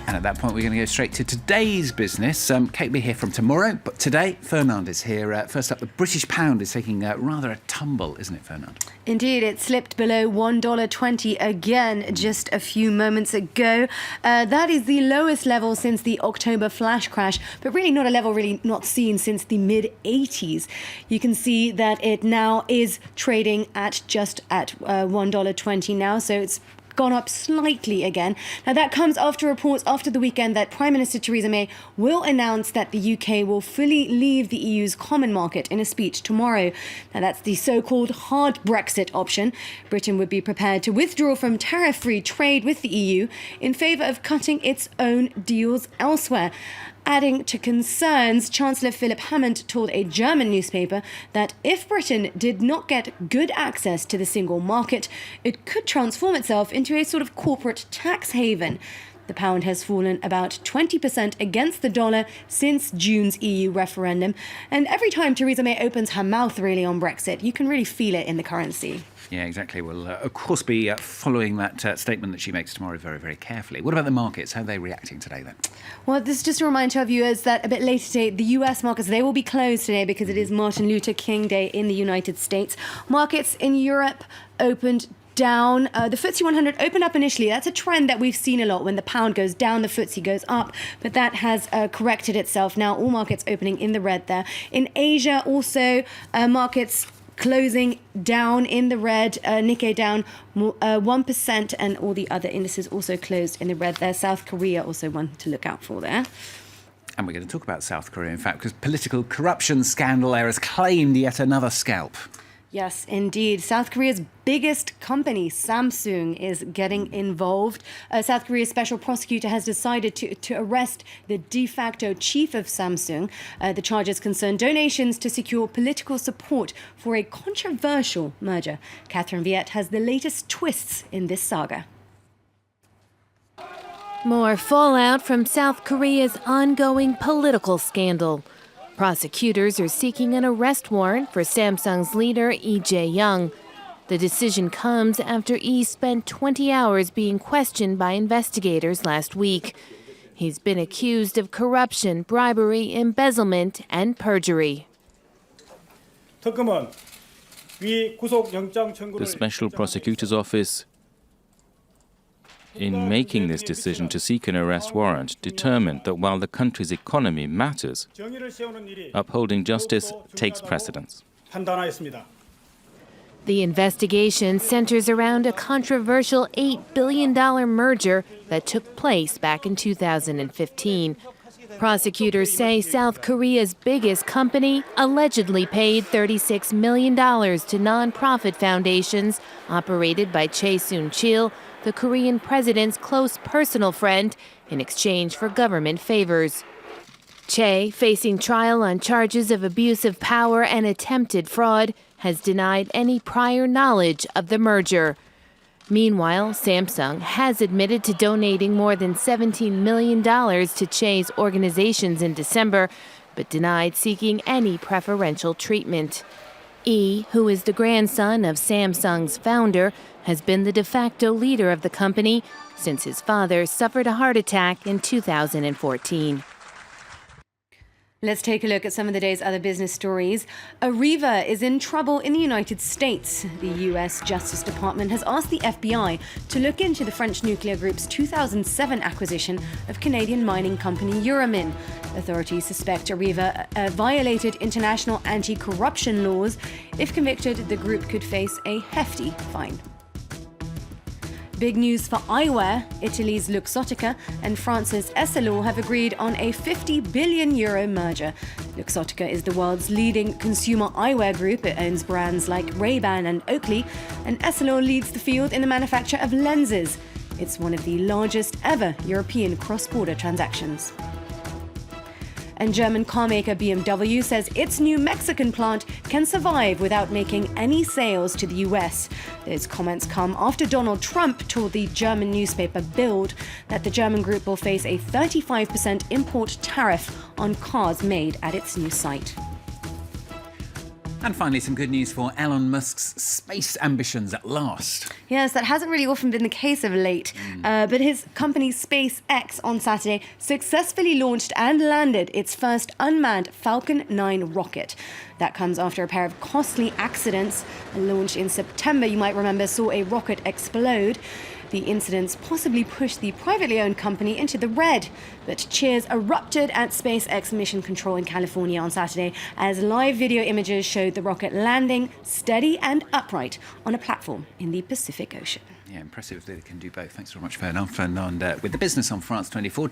And at that point, we're going to go straight to today's business. Kate will be here from tomorrow, but today, Fernand is here. First up, the British pound is taking rather a tumble, isn't it, Fernand? Indeed, it slipped below $1.20 again just a few moments ago. That is the lowest level since the October flash crash, but really not a level really not seen since the mid-80s. You can see that it now is trading at just at $1.20 now, so it's gone up slightly again. Now, that comes after reports after the weekend that Prime Minister Theresa May will announce that the UK will fully leave the EU's common market in a speech tomorrow. Now, that's the so-called hard Brexit option. Britain would be prepared to withdraw from tariff-free trade with the EU in favour of cutting its own deals elsewhere. Adding to concerns, Chancellor Philip Hammond told a German newspaper that if Britain did not get good access to the single market, it could transform itself into a sort of corporate tax haven. The pound has fallen about 20% against the dollar since June's EU referendum. And every time Theresa May opens her mouth really on Brexit, you can really feel it in the currency. Yeah, exactly. We'll, of course, be following that statement that she makes tomorrow very, very carefully. What about the markets? How are they reacting today, then? Well, this is just a reminder to our viewers that a bit later today, the US markets, they will be closed today because it is Martin Luther King Day in the United States. Markets in Europe opened down. The FTSE 100 opened up initially. That's a trend that we've seen a lot. When the pound goes down, the FTSE goes up. But that has corrected itself. Now all markets opening in the red there. In Asia also, markets closing down in the red. Nikkei down 1%, and all the other indices also closed in the red there. South Korea also one to look out for there. And we're going to talk about South Korea, in fact, because political corruption scandal there has claimed yet another scalp. Yes, indeed. South Korea's biggest company, Samsung, is getting involved. South Korea's special prosecutor has decided to arrest the de facto chief of Samsung. The charges concern donations to secure political support for a controversial merger. Catherine Viette has the latest twists in this saga. More fallout from South Korea's ongoing political scandal. Prosecutors are seeking an arrest warrant for Samsung's leader, Lee Jae-young. The decision comes after Lee spent 20 hours being questioned by investigators last week. He's been accused of corruption, bribery, embezzlement, and perjury. The Special Prosecutor's Office, in making this decision to seek an arrest warrant, determined that while the country's economy matters, upholding justice takes precedence. The investigation centers around a controversial $8 billion merger that took place back in 2015. Prosecutors say South Korea's biggest company allegedly paid $36 million to nonprofit foundations operated by Chae Soon-chil, the Korean president's close personal friend, in exchange for government favors. Chae, facing trial on charges of abuse of power and attempted fraud, has denied any prior knowledge of the merger. Meanwhile, Samsung has admitted to donating more than $17 million to Chae's organizations in December, but denied seeking any preferential treatment. Lee, who is the grandson of Samsung's founder, has been the de facto leader of the company since his father suffered a heart attack in 2014. Let's take a look at some of the day's other business stories. Arriva is in trouble in the United States. The US Justice Department has asked the FBI to look into the French nuclear group's 2007 acquisition of Canadian mining company Euramin. Authorities suspect Arriva violated international anti-corruption laws. If convicted, the group could face a hefty fine. Big news for eyewear. Italy's Luxottica and France's Essilor have agreed on a €50 billion merger. Luxottica is the world's leading consumer eyewear group. It owns brands like Ray-Ban and Oakley, and Essilor leads the field in the manufacture of lenses. It's one of the largest ever European cross-border transactions. And German carmaker BMW says its new Mexican plant can survive without making any sales to the US. Those comments come after Donald Trump told the German newspaper Bild that the German group will face a 35% import tariff on cars made at its new site. And finally, some good news for Elon Musk's space ambitions at last. Yes, that hasn't really often been the case of late. But his company SpaceX on Saturday successfully launched and landed its first unmanned Falcon 9 rocket. That comes after a pair of costly accidents. A launch in September, you might remember, saw a rocket explode. The incidents possibly pushed the privately owned company into the red. But cheers erupted at SpaceX Mission Control in California on Saturday as live video images showed the rocket landing steady and upright on a platform in the Pacific Ocean. Yeah, impressive that it can do both. Thanks very much, Fernand. Fernand with the business on France 24.